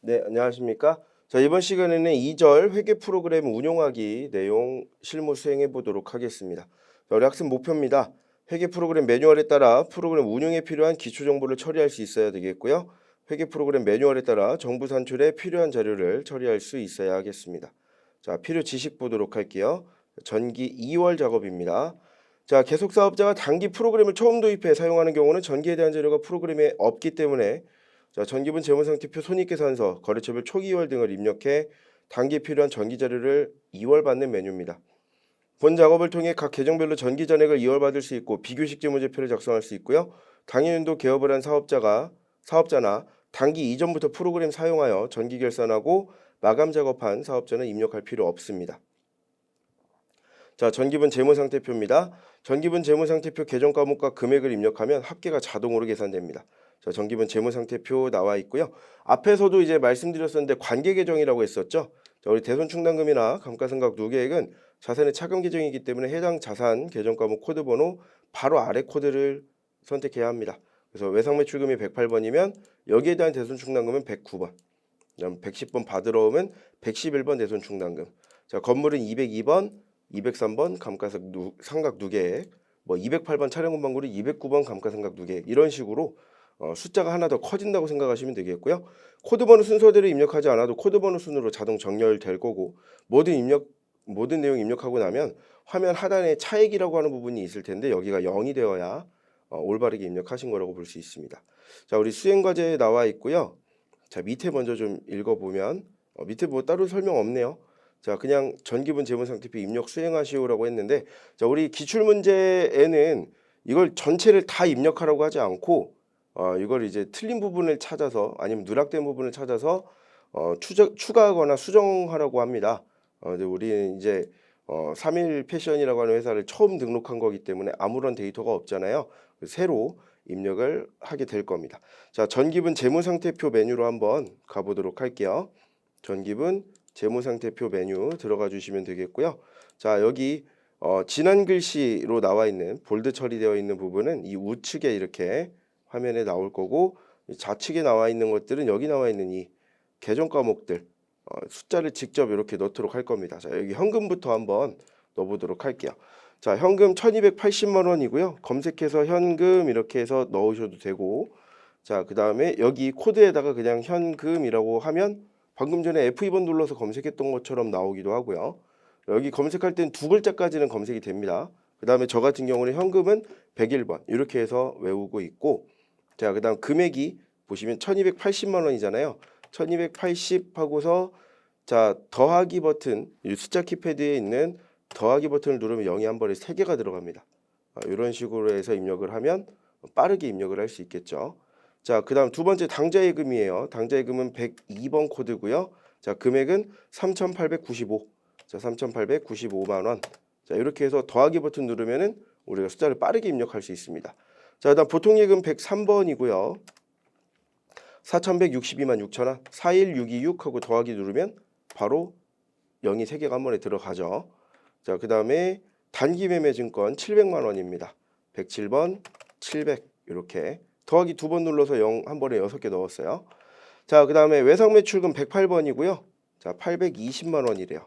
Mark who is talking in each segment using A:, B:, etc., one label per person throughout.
A: 네, 안녕하십니까? 자, 이번 시간에는 2절 회계 프로그램 운용하기 내용 실무 수행해 보도록 하겠습니다. 자, 우리 학습 목표입니다. 회계 프로그램 매뉴얼에 따라 프로그램 운용에 필요한 기초 정보를 처리할 수 있어야 되겠고요. 회계 프로그램 매뉴얼에 따라 정부 산출에 필요한 자료를 처리할 수 있어야 하겠습니다. 자, 필요 지식 보도록 할게요. 전기 2월 작업입니다. 자, 계속 사업자가 단기 프로그램을 처음 도입해 사용하는 경우는 전기에 대한 자료가 프로그램에 없기 때문에 자, 전기분 재무상태표 손익계산서, 거래처별 초기 2월 등을 입력해 단기에 필요한 전기 자료를 2월 받는 메뉴입니다. 본 작업을 통해 각 계정별로 전기 잔액을 2월 받을 수 있고 비교식 재무제표를 작성할 수 있고요. 당일연도 개업을 한 사업자나 단기 이전부터 프로그램 사용하여 전기 결산하고 마감 작업한 사업자는 입력할 필요 없습니다. 자, 전기분 재무상태표입니다. 전기분 재무상태표 계정 과목과 금액을 입력하면 합계가 자동으로 계산됩니다. 자, 전기분 재무상태표 나와 있고요. 앞에서도 이제 말씀드렸었는데 관계 계정이라고 했었죠. 자, 우리 대손충당금이나 감가상각 누계액은 자산의 차감 계정이기 때문에 해당 자산 계정 과목 코드 번호 바로 아래 코드를 선택해야 합니다. 그래서 외상매출금이 108번이면 여기에 대한 대손충당금은 109번. 그다음 110번 받으러 오면 111번 대손충당금. 자, 건물은 202번, 203번 감가상각 누계액, 뭐 208번 차량운반구는 209번 감가상각 누계액 이런 식으로 숫자가 하나 더 커진다고 생각하시면 되겠고요. 코드번호 순서대로 입력하지 않아도 코드번호 순으로 자동 정렬될 거고 모든 내용 입력하고 나면 화면 하단에 차액이라고 하는 부분이 있을 텐데 여기가 0이 되어야 올바르게 입력하신 거라고 볼 수 있습니다. 자, 우리 수행과제에 나와 있고요. 자, 밑에 먼저 좀 읽어보면 밑에 뭐 따로 설명 없네요. 자, 그냥 전기분 재무상태표 입력 수행하시오라고 했는데 자, 우리 기출문제에는 이걸 전체를 다 입력하라고 하지 않고 이걸 이제 틀린 부분을 찾아서 아니면 누락된 부분을 찾아서 추가하거나 수정하라고 합니다. 근데 우리는 이제 3일 패션이라고 하는 회사를 처음 등록한 거기 때문에 아무런 데이터가 없잖아요. 새로 입력을 하게 될 겁니다. 자, 전기분 재무상태표 메뉴로 한번 가보도록 할게요. 전기분 재무상태표 메뉴 들어가 주시면 되겠고요. 자, 여기 진한 글씨로 나와 있는 볼드 처리되어 있는 부분은 이 우측에 이렇게 화면에 나올 거고 좌측에 나와 있는 것들은 여기 나와 있는 이 계정 과목들 숫자를 직접 이렇게 넣도록 할 겁니다. 자, 여기 현금부터 한번 넣어보도록 할게요. 자, 현금 1280만 원이고요. 검색해서 현금 이렇게 해서 넣으셔도 되고 자, 그 다음에 여기 코드에다가 그냥 현금이라고 하면 방금 전에 F2번 눌러서 검색했던 것처럼 나오기도 하고요. 여기 검색할 땐 두 글자까지는 검색이 됩니다. 그 다음에 저 같은 경우는 현금은 101번 이렇게 해서 외우고 있고 자, 그 다음 금액이 보시면 1280만 원이잖아요. 1280 하고서 자, 더하기 버튼 이 숫자 키패드에 있는 더하기 버튼을 누르면 0이 한 번에 3개가 들어갑니다. 이런 식으로 해서 입력을 하면 빠르게 입력을 할 수 있겠죠. 자, 그 다음 두 번째 당좌예금이에요. 당좌예금은 102번 코드고요. 자, 금액은 3,895. 자, 3,895만 원. 자, 이렇게 해서 더하기 버튼 누르면은 우리가 숫자를 빠르게 입력할 수 있습니다. 자, 그다음 보통예금 103번이고요. 4,162만 6천 원. 41626 하고 더하기 누르면 바로 0이 3개가 한 번에 들어가죠. 자, 그다음에 단기매매증권 700만 원입니다. 107번, 700 이렇게 더하기 2번 눌러서 0 한 번에 6개 넣었어요. 자, 그다음에 외상매출금 108번이고요. 자, 820만 원이래요.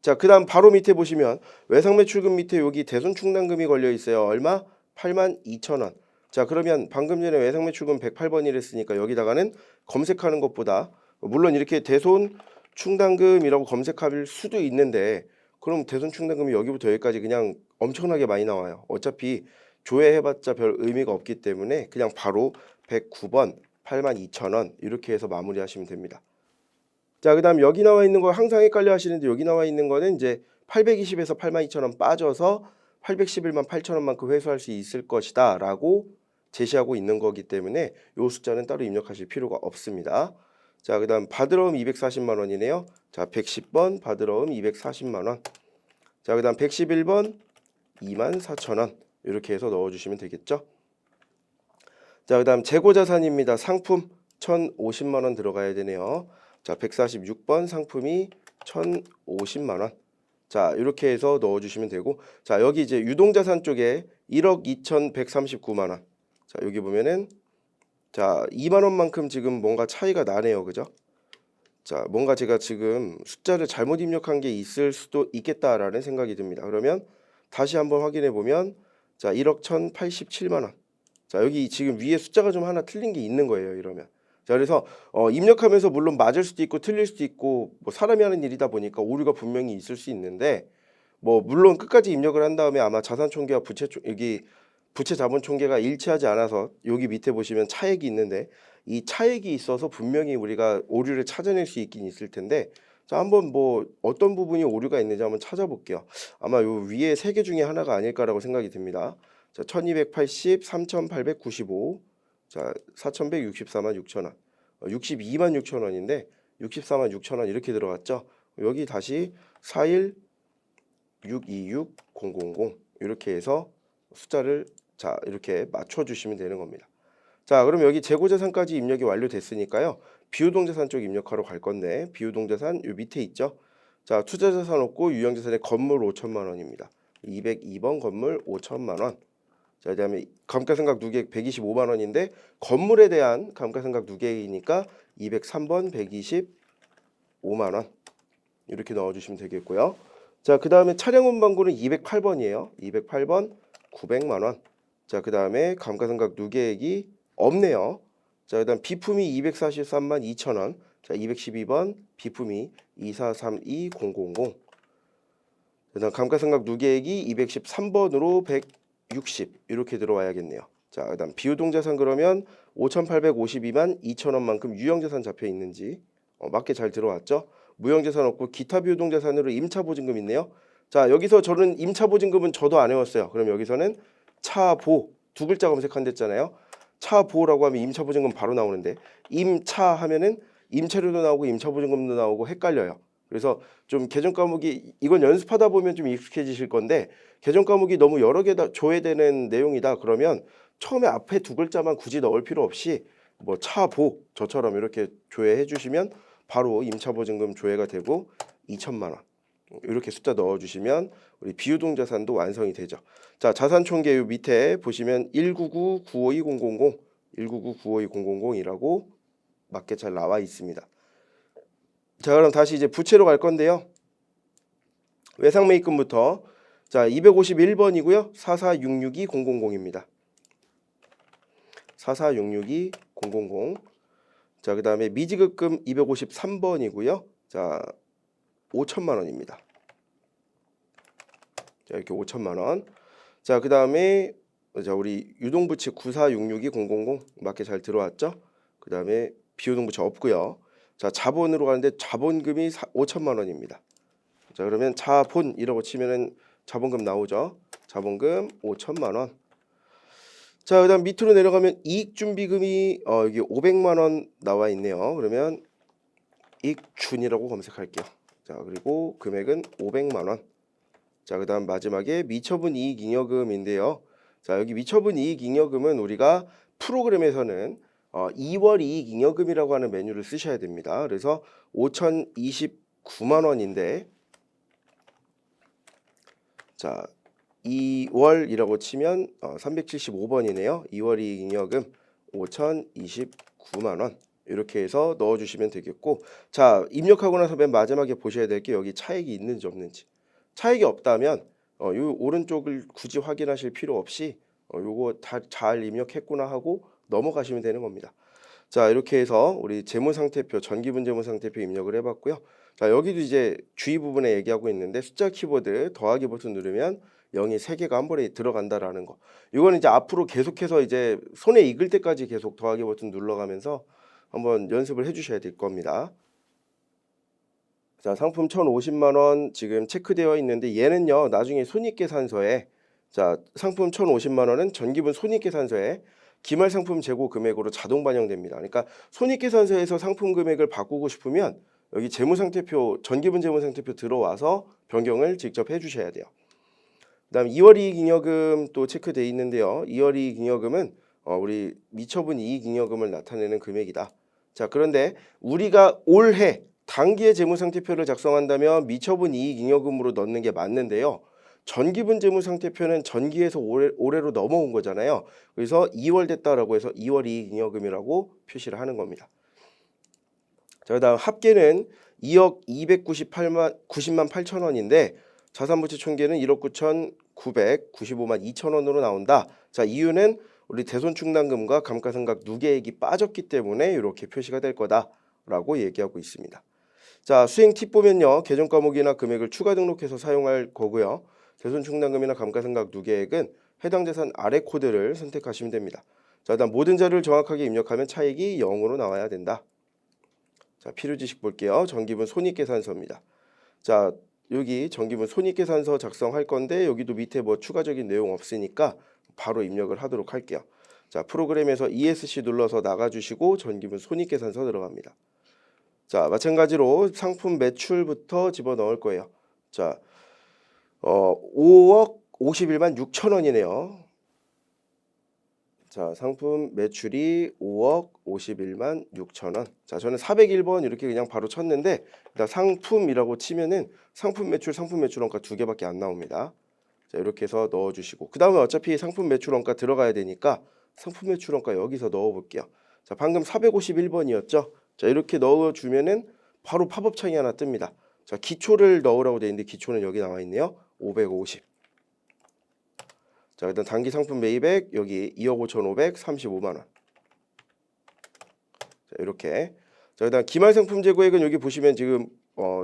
A: 자, 그다음 바로 밑에 보시면 외상매출금 밑에 여기 대손충당금이 걸려 있어요. 얼마? 82,000원. 자, 그러면 방금 전에 외상매출금 108번이랬으니까 여기다가는 검색하는 것보다 물론 이렇게 대손충당금이라고 검색할 수도 있는데 그럼 대손충당금이 여기부터 여기까지 그냥 엄청나게 많이 나와요. 어차피 조회해봤자 별 의미가 없기 때문에 그냥 바로 109번 82,000원 이렇게 해서 마무리하시면 됩니다. 자, 그다음 여기 나와 있는 거 항상 헷갈려 하시는데 여기 나와 있는 거는 이제 820에서 82,000원 빠져서 811만 8천원만큼 회수할 수 있을 것이다 라고 제시하고 있는 거기 때문에 이 숫자는 따로 입력하실 필요가 없습니다. 자, 그다음 받으러움 240만 원이네요. 자, 110번 받으러움 240만 원. 자, 그다음 111번 24,000원 이렇게 해서 넣어주시면 되겠죠. 자, 그다음 재고자산입니다. 상품 1,050만 원 들어가야 되네요. 자, 146번 상품이 1,050만 원. 자, 이렇게 해서 넣어주시면 되고 자, 여기 이제 유동자산 쪽에 1억 2,139만 원. 자, 여기 보면은 자, 2만 원만큼 지금 뭔가 차이가 나네요. 그죠? 자, 뭔가 제가 지금 숫자를 잘못 입력한 게 있을 수도 있겠다라는 생각이 듭니다. 그러면 다시 한번 확인해 보면 자, 1억 1,087만 원. 자, 여기 지금 위에 숫자가 좀 하나 틀린 게 있는 거예요, 이러면. 자, 그래서 입력하면서 물론 맞을 수도 있고 틀릴 수도 있고 뭐 사람이 하는 일이다 보니까 오류가 분명히 있을 수 있는데 뭐 물론 끝까지 입력을 한 다음에 아마 자산총계와 여기 부채 자본총계가 일치하지 않아서 여기 밑에 보시면 차액이 있는데 이 차액이 있어서 분명히 우리가 오류를 찾아낼 수 있긴 있을 텐데 자, 한번 뭐 어떤 부분이 오류가 있는지 한번 찾아볼게요. 아마 요 위에 세 개 중에 하나가 아닐까라고 생각이 듭니다. 자, 1280, 3895, 자, 4164만 6천 원, 62만 6천 원인데 64만 6천 원 이렇게 들어갔죠. 여기 다시 41 626 000 이렇게 해서 숫자를 자 이렇게 맞춰주시면 되는 겁니다. 자, 그럼 여기 재고자산까지 입력이 완료됐으니까요. 비유동자산 쪽 입력하러 갈 건데 비유동자산 요 밑에 있죠. 자, 투자자산 없고 유형자산의 건물 5천만 원입니다. 202번 건물 5천만 원. 자, 그다음에 감가상각 누계액 125만 원인데 건물에 대한 감가상각 누계액이니까 203번 125만 원 이렇게 넣어주시면 되겠고요. 자, 그 다음에 차량 운반구는 208번이에요. 208번 900만 원. 자, 그 다음에 감가상각 누계액이 없네요. 자, 그 다음 비품이 243만 2천 원. 자, 212번 비품이 2432000. 그 다음 감가상각 누계액이 213번으로 160 이렇게 들어와야겠네요. 자, 그 다음 비유동자산 그러면 5,852만 2천 원만큼 유형자산 잡혀 있는지 맞게 잘 들어왔죠. 무형자산 없고 기타 비유동자산으로 임차보증금 있네요. 자, 여기서 저는 임차보증금은 저도 안 해왔어요. 그럼 여기서는 차보 두 글자 검색한댔잖아요. 차보라고 하면 임차보증금 바로 나오는데 임차 하면은 임차료도 나오고 임차보증금도 나오고 헷갈려요. 그래서 좀 계정 과목이 이건 연습하다 보면 좀 익숙해지실 건데 계정 과목이 너무 여러 개 다 조회되는 내용이다 그러면 처음에 앞에 두 글자만 굳이 넣을 필요 없이 뭐 차보 저처럼 이렇게 조회해 주시면 바로 임차보증금 조회가 되고 2천만 원 이렇게 숫자 넣어주시면 우리 비유동자산도 완성이 되죠. 자, 자산총계 요 밑에 보시면 199-952-000, 199-952-000이라고 맞게 잘 나와 있습니다. 자, 그럼 다시 이제 부채로 갈 건데요. 외상매입금부터 자 251번이고요. 44662-000입니다. 44662-000. 자, 그 다음에 미지급금 253번이고요. 자, 5천만 원입니다. 자, 이렇게 5천만 원. 자, 그 다음에 자 우리 유동부채 94662000 맞게 잘 들어왔죠. 그 다음에 비유동부채 없고요. 자, 자본으로 가는데 자본금이 5천만 원입니다. 자, 그러면 자본이라고 치면은 자본금 나오죠. 자본금 5천만 원. 자, 그다음 밑으로 내려가면 이익준비금이 여기 500만 원 나와 있네요. 그러면 이익준이라고 검색할게요. 자, 그리고 금액은 500만 원. 자, 그다음 마지막에 미처분 이익잉여금인데요. 자, 여기 미처분 이익잉여금은 우리가 프로그램에서는 2월 이익잉여금이라고 하는 메뉴를 쓰셔야 됩니다. 그래서 5,029만 원인데 자, 2월이라고 치면 375번이네요. 2월 이익잉여금 5,029만 원 이렇게 해서 넣어주시면 되겠고 자, 입력하고 나서 맨 마지막에 보셔야 될 게 여기 차액이 있는지 없는지. 차액이 없다면 요 오른쪽을 굳이 확인하실 필요 없이 요거 다 잘 입력했구나 하고 넘어가시면 되는 겁니다. 자, 이렇게 해서 우리 재무상태표 전기분 재무상태표 입력을 해봤고요. 자, 여기도 이제 주의 부분에 얘기하고 있는데 숫자 키보드 더하기 버튼 누르면 0이 3개가 한 번에 들어간다라는 거. 이거는 이제 앞으로 계속해서 이제 손에 익을 때까지 계속 더하기 버튼 눌러가면서 한번 연습을 해주셔야 될 겁니다. 자, 상품 1,050만 원 지금 체크되어 있는데 얘는요 나중에 손익계산서에 자 상품 1,050만 원은 전기분 손익계산서에 기말 상품 재고 금액으로 자동 반영됩니다. 그러니까 손익계산서에서 상품 금액을 바꾸고 싶으면 여기 재무상태표 전기분 재무상태표 들어와서 변경을 직접 해주셔야 돼요. 그다음 2월 이익잉여금 또 체크되어 있는데요. 2월 이익잉여금은 우리 미처분 이익잉여금을 나타내는 금액이다. 자, 그런데 우리가 올해 당기의 재무상태표를 작성한다면 미처분 이익잉여금으로 넣는 게 맞는데요. 전기분 재무상태표는 전기에서 올해로 넘어온 거잖아요. 그래서 2월 됐다라고 해서 2월 이익잉여금이라고 표시를 하는 겁니다. 자, 그다음 합계는 2억 290만 8천 원인데 자산부채 총계는 1억 9,995만 2천 원으로 나온다. 자, 이유는 우리 대손충당금과 감가상각 누계액이 빠졌기 때문에 이렇게 표시가 될 거다라고 얘기하고 있습니다. 자, 수행 팁 보면요. 계정 과목이나 금액을 추가 등록해서 사용할 거고요. 대손충당금이나 감가상각 누계액은 해당 자산 아래 코드를 선택하시면 됩니다. 자, 일단 모든 자료를 정확하게 입력하면 차익이 0으로 나와야 된다. 자, 필요지식 볼게요. 정기분 손익계산서입니다. 자, 여기 정기분 손익계산서 작성할 건데 여기도 밑에 뭐 추가적인 내용 없으니까 바로 입력을 하도록 할게요. 자, 프로그램에서 ESC 눌러서 나가주시고 전기분 손익계산서 들어갑니다. 자, 마찬가지로 상품 매출부터 집어넣을 거예요. 자, 5억 51만 6천 원이네요. 자, 상품 매출이 5억 51만 6천 원. 자, 저는 401번 이렇게 그냥 바로 쳤는데 일단 상품이라고 치면은 상품 매출, 상품 매출 원가 두 개밖에 안 나옵니다. 자, 이렇게 해서 넣어주시고 그 다음에 어차피 상품 매출 원가 들어가야 되니까 상품 매출 원가 여기서 넣어볼게요. 자, 방금 451번이었죠. 자, 이렇게 넣어주면은 바로 팝업 창이 하나 뜹니다. 자, 기초를 넣으라고 되어 있는데 기초는 여기 나와 있네요. 550. 자, 일단 단기 상품 매입액 여기 2억 5,535만 원. 자, 이렇게. 자, 그다음 기말 상품 재고액은 여기 보시면 지금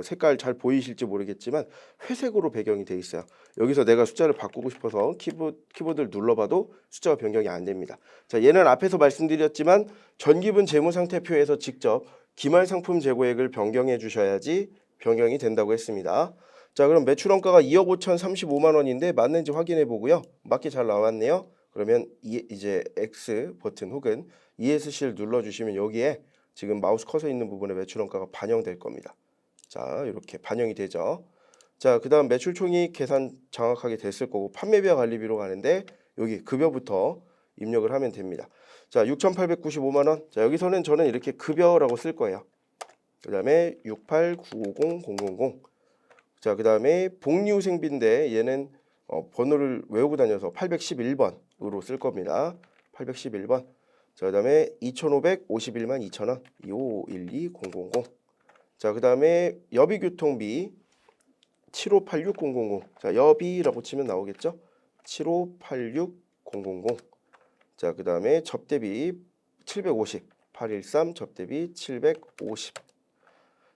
A: 색깔 잘 보이실지 모르겠지만 회색으로 배경이 돼 있어요. 여기서 내가 숫자를 바꾸고 싶어서 키보드를 눌러봐도 숫자가 변경이 안 됩니다. 자, 얘는 앞에서 말씀드렸지만 전기분 재무상태표에서 직접 기말 상품 재고액을 변경해 주셔야지 변경이 된다고 했습니다. 자, 그럼 매출 원가가 2억 5,035만 원인데 맞는지 확인해 보고요. 맞게 잘 나왔네요. 그러면 이제 X 버튼 혹은 ESC를 눌러주시면 여기에 지금 마우스 커서 있는 부분에 매출 원가가 반영될 겁니다. 자, 이렇게 반영이 되죠. 자, 그 다음 매출 총익 계산 정확하게 됐을 거고 판매비와 관리비로 가는데 여기 급여부터 입력을 하면 됩니다. 자, 6,895만 원. 자, 여기서는 저는 이렇게 급여라고 쓸 거예요. 그 다음에 689500000. 자, 그 다음에 복리후생비인데 얘는 번호를 외우고 다녀서 811번으로 쓸 겁니다. 811번. 자, 그 다음에 2,551만 2천 원. 2512000. 자, 그 다음에 여비교통비 7586000. 자, 여비라고 치면 나오겠죠? 7586000. 자, 그 다음에 접대비 750. 813 접대비 750.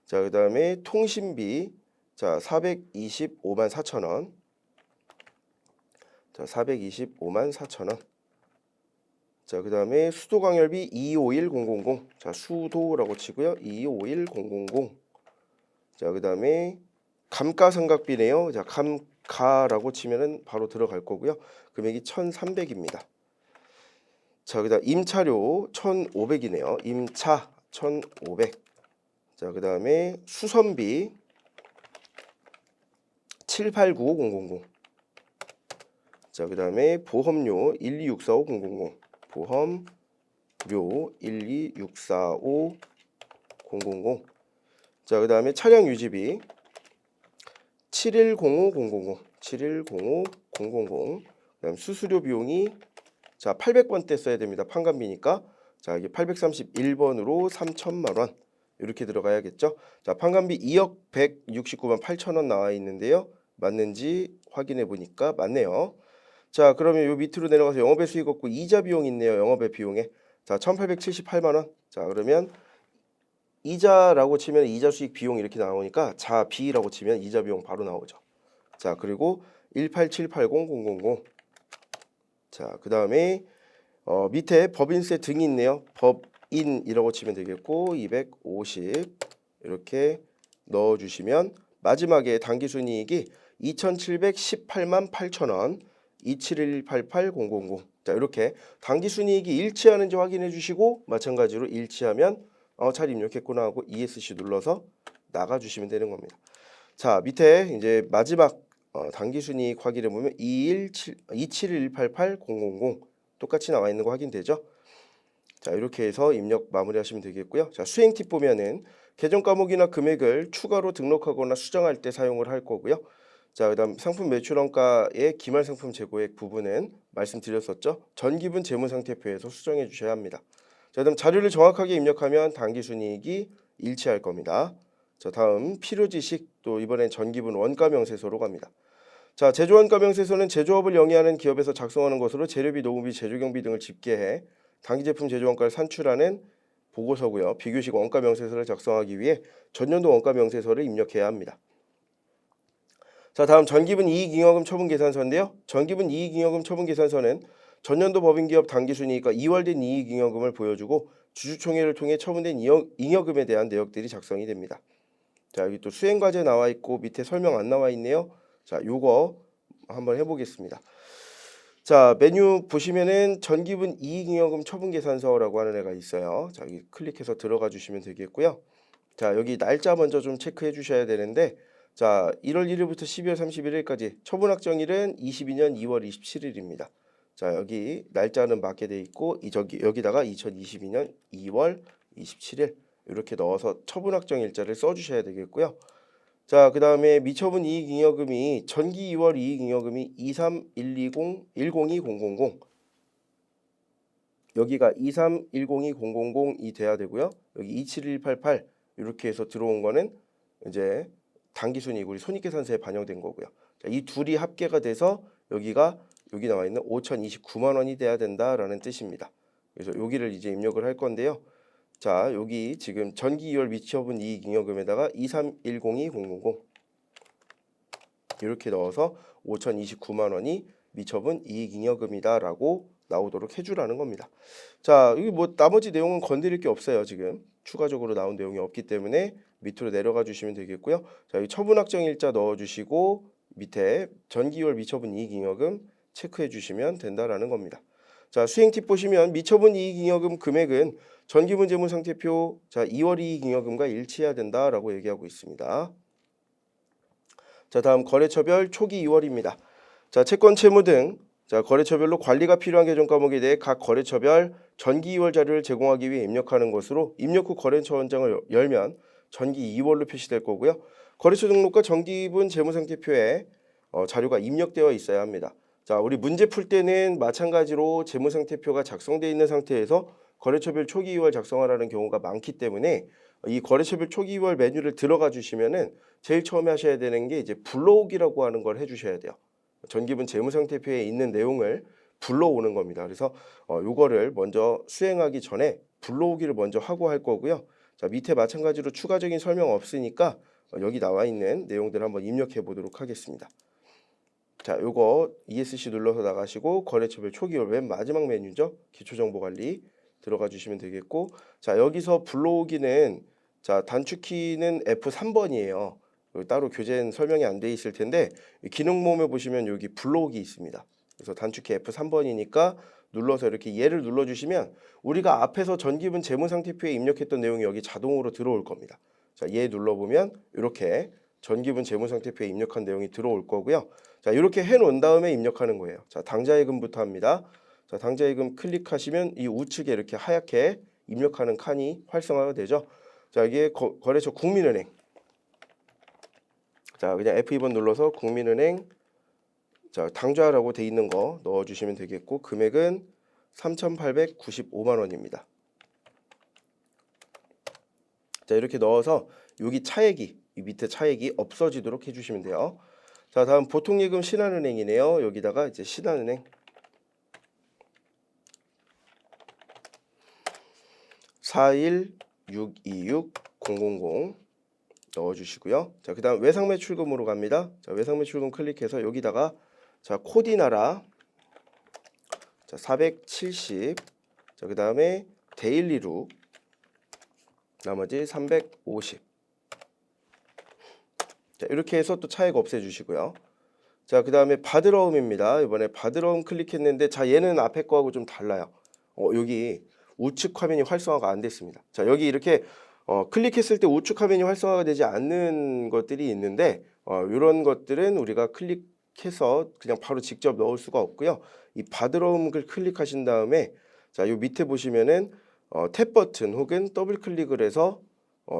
A: 자, 그 다음에 통신비 자, 425만 4천 원. 자, 425만 4천 원. 자, 그 다음에 수도광열비 251000. 자, 수도라고 치고요. 251000. 자, 그 다음에 감가상각비네요. 자, 감가라고 치면은 바로 들어갈 거고요. 금액이 1,300입니다. 자, 그 다음 임차료 1,500이네요. 임차 1,500. 자, 그 다음에 수선비 7895000. 자, 그 다음에 보험료 1264500. 보험료 1264500. 자, 그 다음에 차량 유지비 7105000. 7105000. 그 다음 수수료 비용이 자 800번대 써야 됩니다. 판관비니까. 자, 이게 831번으로 3천만 원. 이렇게 들어가야겠죠. 자, 판관비 2억 169만 8천 원 나와 있는데요. 맞는지 확인해 보니까 맞네요. 자, 그러면 요 밑으로 내려가서 영업외 수익 없고 이자 비용 있네요. 영업외 비용에. 자, 1,878만 원. 자, 그러면 이자라고 치면 이자 수익 비용 이렇게 나오니까 자비라고 치면 이자 비용 바로 나오죠. 자, 그리고 187800000. 자, 그다음에 밑에 법인세 등이 있네요. 법인이라고 치면 되겠고 250 이렇게 넣어 주시면 마지막에 당기순이익이 2,718만 8천 원. 271880000. 자, 이렇게 당기순이익이 일치하는지 확인해 주시고 마찬가지로 일치하면 잘 입력했구나 하고 ESC 눌러서 나가 주시면 되는 겁니다. 자, 밑에 이제 마지막 당기순이익 확인해 보면 271880000 똑같이 나와 있는 거 확인되죠? 자, 이렇게 해서 입력 마무리하시면 되겠고요. 자, 수행 팁 보면은 계정 과목이나 금액을 추가로 등록하거나 수정할 때 사용을 할 거고요. 자, 그다음 상품 매출원가의 기말 상품 재고액 부분은 말씀드렸었죠. 전기분 재무상태표에서 수정해 주셔야 합니다. 자, 그다음 자료를 정확하게 입력하면 당기순이익이 일치할 겁니다. 자, 다음 필요지식 또 이번엔 전기분 원가 명세서로 갑니다. 자, 제조원가 명세서는 제조업을 영위하는 기업에서 작성하는 것으로 재료비, 노무비, 제조경비 등을 집계해 당기제품 제조원가를 산출하는 보고서고요. 비교식 원가 명세서를 작성하기 위해 전년도 원가 명세서를 입력해야 합니다. 자, 다음 전기분 이익잉여금 처분 계산서인데요. 전기분 이익잉여금 처분 계산서는 전년도 법인기업 당기순이익과 이월된 이익잉여금을 보여주고 주주총회를 통해 처분된 잉여금에 대한 내역들이 작성이 됩니다. 자, 여기 또 수행과제 나와 있고 밑에 설명 안 나와 있네요. 자, 요거 한번 해보겠습니다. 자, 메뉴 보시면은 전기분 이익잉여금 처분계산서라고 하는 애가 있어요. 자, 여기 클릭해서 들어가 주시면 되겠고요. 자, 여기 날짜 먼저 좀 체크해 주셔야 되는데, 자, 1월 1일부터 12월 31일까지 처분확정일은 22년 2월 27일입니다. 자, 여기 날짜는 맞게 돼 있고 여기다가 2022년 2월 27일 이렇게 넣어서 처분확정일자를 써주셔야 되겠고요. 자, 그 다음에 미처분 이익잉여금이 전기 2월 이익잉여금이 23120-102000 여기가 23102-000이 돼야 되고요. 여기 27188 이렇게 해서 들어온 거는 이제 당기순이익 우리 손익계산서에 반영된 거고요. 자, 이 둘이 합계가 돼서 여기가 여기 나와 있는 5,029만 원이 돼야 된다라는 뜻입니다. 그래서 여기를 이제 입력을 할 건데요. 자, 여기 지금 전기 2월 미처분 이익잉여금에다가 23102-000 이렇게 넣어서 5,029만 원이 미처분 이익잉여금이다라고 나오도록 해주라는 겁니다. 자, 여기 뭐 나머지 내용은 건드릴 게 없어요. 지금 추가적으로 나온 내용이 없기 때문에 밑으로 내려가 주시면 되겠고요. 자, 여기 처분확정일자 넣어주시고 밑에 전기 2월 미처분 이익잉여금 체크해 주시면 된다라는 겁니다. 자, 수행 팁 보시면 미처분 이익잉여금 금액은 전기분 재무상태표 자 2월 이익잉여금과 일치해야 된다라고 얘기하고 있습니다. 자, 다음 거래처별 초기 2월입니다. 자, 채권 채무 등 자, 거래처별로 관리가 필요한 계정 과목에 대해 각 거래처별 전기 2월 자료를 제공하기 위해 입력하는 것으로 입력 후 거래처 원장을 열면 전기 2월로 표시될 거고요. 거래처 등록과 전기분 재무상태표에 자료가 입력되어 있어야 합니다. 자, 우리 문제 풀 때는 마찬가지로 재무상태표가 작성되어 있는 상태에서 거래처별 초기 2월 작성하라는 경우가 많기 때문에 이 거래처별 초기 2월 메뉴를 들어가 주시면은 제일 처음에 하셔야 되는 게 이제 불러오기라고 하는 걸 해주셔야 돼요. 전기분 재무상태표에 있는 내용을 불러오는 겁니다. 그래서 요거를 먼저 수행하기 전에 불러오기를 먼저 하고 할 거고요. 자, 밑에 마찬가지로 추가적인 설명 없으니까 여기 나와 있는 내용들 한번 입력해 보도록 하겠습니다. 자, 요거 ESC 눌러서 나가시고 거래처별 초기월 맨 마지막 메뉴죠. 기초정보관리 들어가 주시면 되겠고, 자, 여기서 불러오기는 자, 단축키는 F3번이에요. 따로 교재는 설명이 안 돼 있을 텐데 기능 모음에 보시면 여기 불러오기 있습니다. 그래서 단축키 F3번이니까 눌러서 이렇게 얘를 눌러주시면 우리가 앞에서 전기분 재무상태표에 입력했던 내용이 여기 자동으로 들어올 겁니다. 자, 얘 눌러보면 이렇게 전기분 재무상태표에 입력한 내용이 들어올 거고요. 자, 이렇게 해놓은 다음에 입력하는 거예요. 자, 당좌예금부터 합니다. 자, 당좌예금 클릭하시면 이 우측에 이렇게 하얗게 입력하는 칸이 활성화가 되죠. 자, 이게 거래처 국민은행. 자, 그냥 F2번 눌러서 국민은행 자, 당좌라고 돼 있는 거 넣어주시면 되겠고 금액은 3,895만 원입니다. 자, 이렇게 넣어서 여기 차액이 이 밑에 차액이 없어지도록 해주시면 돼요. 자, 다음 보통예금 신한은행이네요. 여기다가 이제 신한은행 41626-000 넣어주시고요. 자, 그 다음 외상매출금으로 갑니다. 자, 외상매출금 클릭해서 여기다가 자, 코디나라 자, 470 자, 그 다음에 데일리룩 나머지 350 자, 이렇게 해서 또 차액 없애주시고요. 자, 그 다음에 바드러움입니다. 이번에 바드러움 클릭했는데 자, 얘는 앞에 거하고 좀 달라요. 여기 우측 화면이 활성화가 안 됐습니다. 자, 여기 이렇게 클릭했을 때 우측 화면이 활성화가 되지 않는 것들이 있는데 이런 것들은 우리가 클릭해서 그냥 바로 직접 넣을 수가 없고요. 이 바드러움을 클릭하신 다음에 자, 요 밑에 보시면은 탭 버튼 혹은 더블 클릭을 해서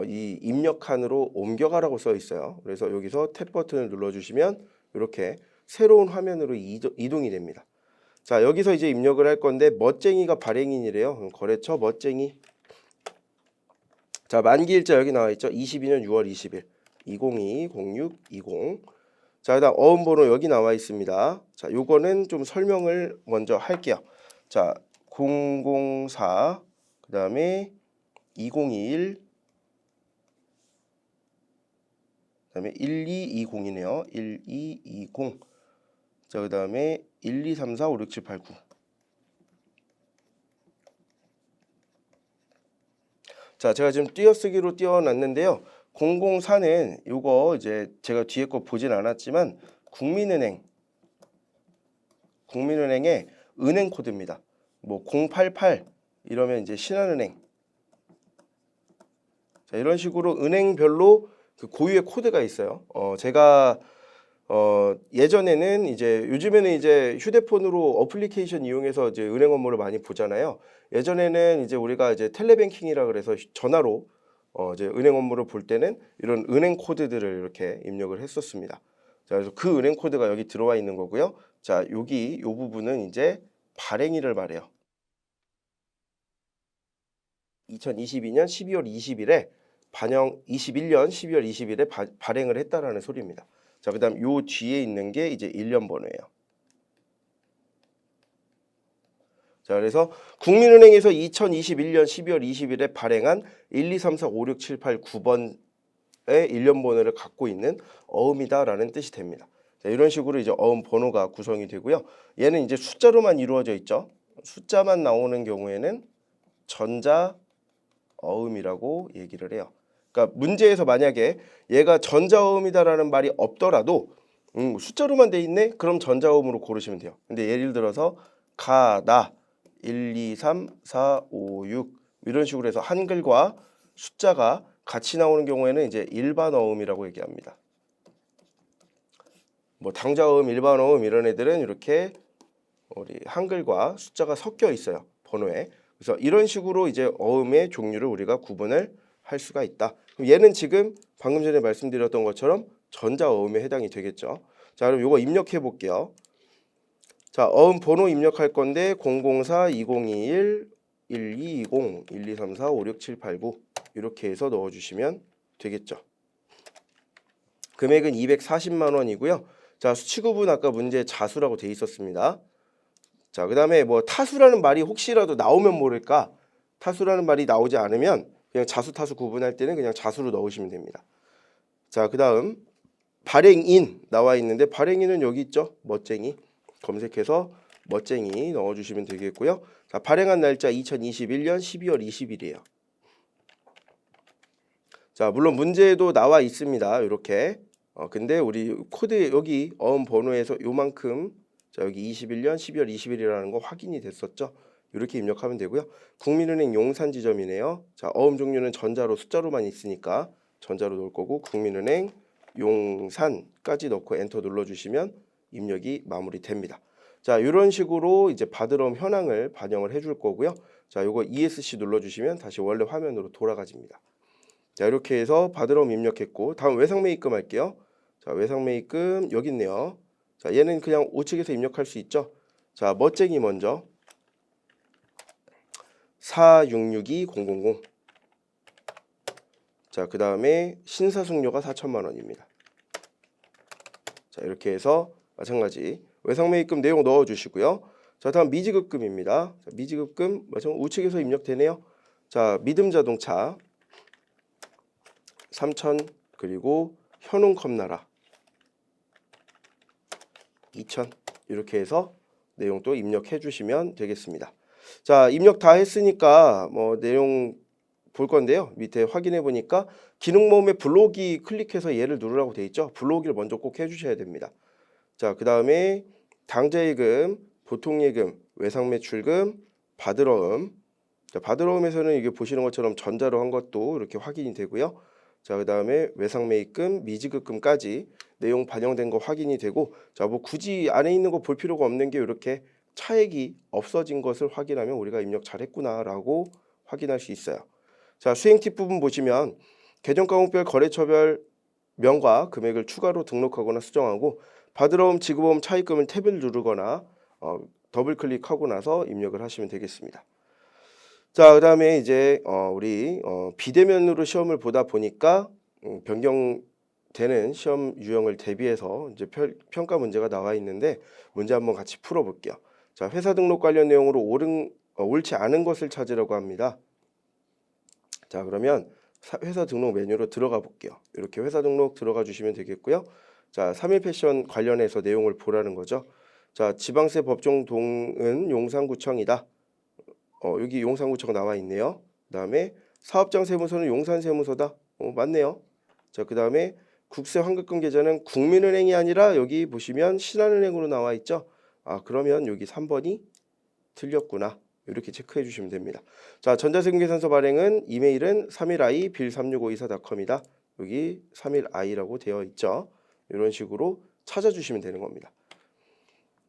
A: 이 입력칸으로 옮겨가라고 써 있어요. 그래서 여기서 탭 버튼을 눌러주시면 이렇게 새로운 화면으로 이동이 됩니다. 자, 여기서 이제 입력을 할 건데 멋쟁이가 발행인이래요. 거래처 멋쟁이 자, 만기일자 여기 나와 있죠. 22년 6월 20일. 2022-06-20. 자, 그다음 어음번호 여기 나와 있습니다. 자, 요거는 좀 설명을 먼저 할게요. 자, 004 그다음에 2021 그다음에 1220이네요. 1220. 자, 그다음에 12345678 9. 자, 제가 지금 띄어쓰기로 띄워놨는데요. 004는 요거 이제 제가 뒤에 거 보진 않았지만 국민은행의 은행 코드입니다. 뭐 088 이러면 이제 신한은행. 자, 이런 식으로 은행별로 그 고유의 코드가 있어요. 제가 예전에는 이제 요즘에는 이제 휴대폰으로 어플리케이션 이용해서 이제 은행 업무를 많이 보잖아요. 예전에는 이제 우리가 이제 텔레뱅킹이라 그래서 전화로 이제 은행 업무를 볼 때는 이런 은행 코드들을 이렇게 입력을 했었습니다. 자, 그래서 그 은행 코드가 여기 들어와 있는 거고요. 자, 여기 요 부분은 이제 발행일을 말해요. 2022년 12월 20일에 21년 12월 20일에 발행을 했다라는 소리입니다. 자, 그다음 요 뒤에 있는 게 이제 일련 번호예요. 자, 그래서 국민은행에서 2021년 12월 20일에 발행한 1, 2, 3, 4, 5, 6, 7, 8, 9번의 일련 번호를 갖고 있는 어음이다라는 뜻이 됩니다. 자, 이런 식으로 이제 어음 번호가 구성이 되고요. 얘는 이제 숫자로만 이루어져 있죠. 숫자만 나오는 경우에는 전자 어음이라고 얘기를 해요. 그러니까 문제에서 만약에 얘가 전자어음이다라는 말이 없더라도 숫자로만 돼 있네? 그럼 전자어음으로 고르시면 돼요. 근데 예를 들어서 가다 1, 2, 3, 4, 5, 6 이런 식으로 해서 한글과 숫자가 같이 나오는 경우에는 이제 일반어음이라고 얘기합니다. 뭐 당자어음, 일반어음 이런 애들은 이렇게 우리 한글과 숫자가 섞여 있어요. 번호에. 그래서 이런 식으로 이제 어음의 종류를 우리가 구분을 할 수가 있다. 그럼 얘는 지금 방금 전에 말씀드렸던 것처럼 전자어음에 해당이 되겠죠. 자, 그럼 이거 입력해 볼게요. 자, 어음 번호 입력할 건데 004, 2021, 1220, 1234, 56789 이렇게 해서 넣어주시면 되겠죠. 금액은 240만 원이고요. 자, 수치구분 아까 문제 자수라고 돼 있었습니다. 자, 그 다음에 뭐 타수라는 말이 혹시라도 나오면 모를까? 타수라는 말이 나오지 않으면 그냥 자수, 타수 구분할 때는 그냥 자수로 넣으시면 됩니다. 자, 그 다음 발행인 나와 있는데 발행인은 여기 있죠? 멋쟁이. 검색해서 멋쟁이 넣어주시면 되겠고요. 자, 발행한 날짜 2021년 12월 20일이에요. 자, 물론 문제도 나와 있습니다. 이렇게. 근데 우리 코드 여기 어음 번호에서 요만큼 자, 여기 21년 12월 20일이라는 거 확인이 됐었죠. 이렇게 입력하면 되고요. 국민은행 용산 지점이네요. 자, 어음 종류는 전자로 숫자로만 있으니까 전자로 넣을 거고 국민은행 용산까지 넣고 엔터 눌러주시면 입력이 마무리됩니다. 자, 이런 식으로 이제 받으러옴 현황을 반영을 해줄 거고요. 자, 요거 ESC 눌러주시면 다시 원래 화면으로 돌아가집니다. 자, 이렇게 해서 받으러옴 입력했고 다음 외상매입금 할게요. 자, 외상매입금 여기 있네요. 자, 얘는 그냥 우측에서 입력할 수 있죠. 자, 멋쟁이 먼저 4662,000. 자, 그 다음에 신사숙료가 4천만 원입니다. 자, 이렇게 해서 마찬가지 외상매입금 내용 넣어주시고요. 자, 다음 미지급금입니다. 자, 미지급금 마찬가지 우측에서 입력되네요. 자, 믿음자동차 3천 그리고 현웅컵나라 2천 이렇게 해서 내용 또 입력해 주시면 되겠습니다. 자, 입력 다 했으니까 뭐 내용 볼 건데요. 밑에 확인해 보니까 기능 모음의 블록이 클릭해서 얘를 누르라고 돼 있죠. 블록을 먼저 꼭 해주셔야 됩니다. 자, 그 다음에 당좌예금, 보통예금, 외상매출금, 받으러음. 자, 받으러음에서는 이게 보시는 것처럼 전자로 한 것도 이렇게 확인이 되고요. 자, 그 다음에 외상매입금, 미지급금까지 내용 반영된 거 확인이 되고, 자, 뭐 굳이 안에 있는 거 볼 필요가 없는 게 이렇게 차액이 없어진 것을 확인하면 우리가 입력 잘했구나라고 확인할 수 있어요. 자, 수행 팁 부분 보시면 계정과목별 거래처별 명과 금액을 추가로 등록하거나 수정하고 받으러옴, 지급어음, 차입금을 탭을 누르거나 더블 클릭하고 나서 입력을 하시면 되겠습니다. 자, 그다음에 이제 우리 비대면으로 시험을 보다 보니까 변경되는 시험 유형을 대비해서 이제 평가 문제가 나와 있는데 문제 한번 같이 풀어볼게요. 자, 회사 등록 관련 내용으로 옳지 않은 것을 찾으라고 합니다. 자, 그러면 회사 등록 메뉴로 들어가 볼게요. 이렇게 회사 등록 들어가 주시면 되겠고요. 자, 3일 패션 관련해서 내용을 보라는 거죠. 자, 지방세 법정동은 용산구청이다. 여기 용산구청 나와 있네요. 그다음에 사업장 세무서는 용산세무서다. 맞네요. 자, 그다음에 국세 환급금 계좌는 국민은행이 아니라 여기 보시면 신한은행으로 나와 있죠. 아, 그러면 여기 3번이 틀렸구나. 이렇게 체크해 주시면 됩니다. 자, 전자세금계산서 발행은 이메일은 31i@빌36524.com이다. 여기 31i라고 되어 있죠. 이런 식으로 찾아주시면 되는 겁니다.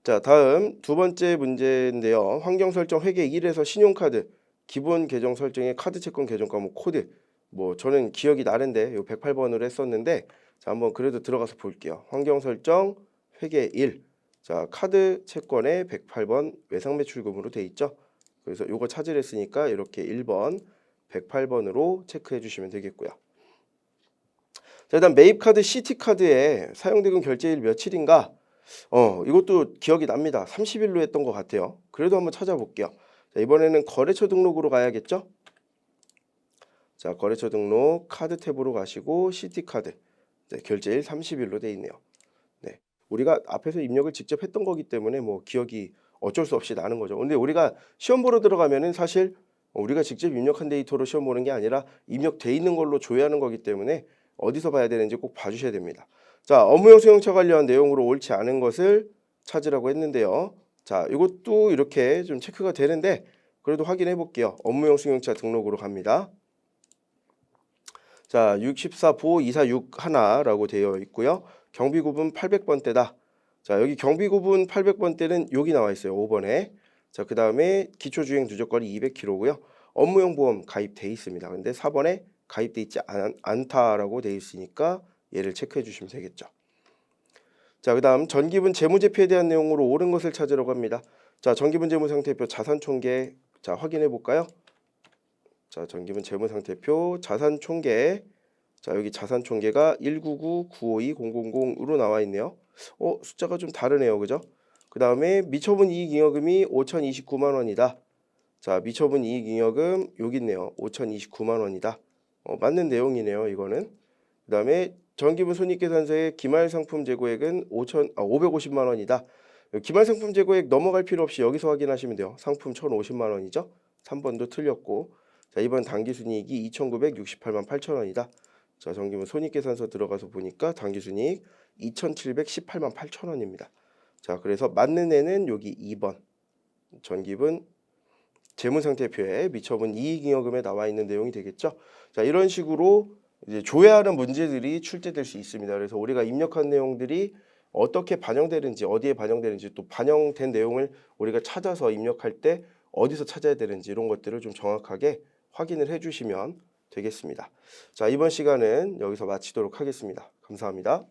A: 자, 다음 두 번째 문제인데요. 환경 설정 회계 1에서 신용카드 기본 계정 설정의 카드 채권 계정 과목 코드. 뭐 저는 기억이 나는데 요 108번으로 했었는데 자, 한번 그래도 들어가서 볼게요. 환경 설정 회계 1. 자, 카드 채권에 108번 외상 매출금으로 돼 있죠. 그래서 요거 찾으려 했으니까 이렇게 1번 108번으로 체크해 주시면 되겠고요. 자, 일단 매입카드 CT카드에 사용대금 결제일 며칠인가? 이것도 기억이 납니다. 30일로 했던 것 같아요. 그래도 한번 찾아볼게요. 자, 이번에는 거래처 등록으로 가야겠죠? 자, 거래처 등록 카드 탭으로 가시고 CT카드 네, 결제일 30일로 돼 있네요. 네, 우리가 앞에서 입력을 직접 했던 거기 때문에 뭐 기억이 어쩔 수 없이 나는 거죠. 근데 우리가 시험 보러 들어가면은 사실 우리가 직접 입력한 데이터로 시험 보는 게 아니라 입력돼 있는 걸로 조회하는 거기 때문에 어디서 봐야 되는지 꼭 봐주셔야 됩니다. 자, 업무용 수용차 관련 내용으로 옳지 않은 것을 찾으라고 했는데요. 자, 이것도 이렇게 좀 체크가 되는데 그래도 확인해 볼게요. 업무용 승용차 등록으로 갑니다. 자, 64보 246 하나라고 되어 있고요. 경비구분 800번대다. 자, 여기 경비구분 800번대는 여기 나와 있어요. 5번에. 자, 그 다음에 기초주행 누적거리 200km고요. 업무용 보험 가입돼 있습니다. 근데 4번에 가입돼 있지 않다라고 되어 있으니까 얘를 체크해 주시면 되겠죠. 자, 그 다음 전기분 재무제표에 대한 내용으로 옳은 것을 찾으라고 합니다. 자, 전기분 재무상태표 자산총계 자, 확인해 볼까요? 자, 전기분 재무상태표 자산총계 자, 여기 자산총계가 199952000으로 나와 있네요. 숫자가 좀 다르네요. 그죠? 그 다음에 미처분 이익잉여금이 5,029만 원이다. 자, 미처분 이익잉여금 여기 있네요. 5,029만 원이다. 맞는 내용이네요. 이거는. 그 다음에 전기분 손익계산서의 기말상품 재고액은 550만 원이다. 기말상품 재고액 넘어갈 필요 없이 여기서 확인하시면 돼요. 상품 1,050만 원이죠. 3번도 틀렸고. 자, 이번 당기순이익이 2,968만 8천 원이다. 자, 전기분 손익계산서 들어가서 보니까 당기순이익 2,718만 8천 원입니다. 자, 그래서 맞는 애는 여기 2번 전기분 재무상태표에 미처분 이익잉여금에 나와 있는 내용이 되겠죠. 자, 이런 식으로 이제 조회하는 문제들이 출제될 수 있습니다. 그래서 우리가 입력한 내용들이 어떻게 반영되는지 어디에 반영되는지 또 반영된 내용을 우리가 찾아서 입력할 때 어디서 찾아야 되는지 이런 것들을 좀 정확하게 확인을 해주시면 되겠습니다. 자, 이번 시간은 여기서 마치도록 하겠습니다. 감사합니다.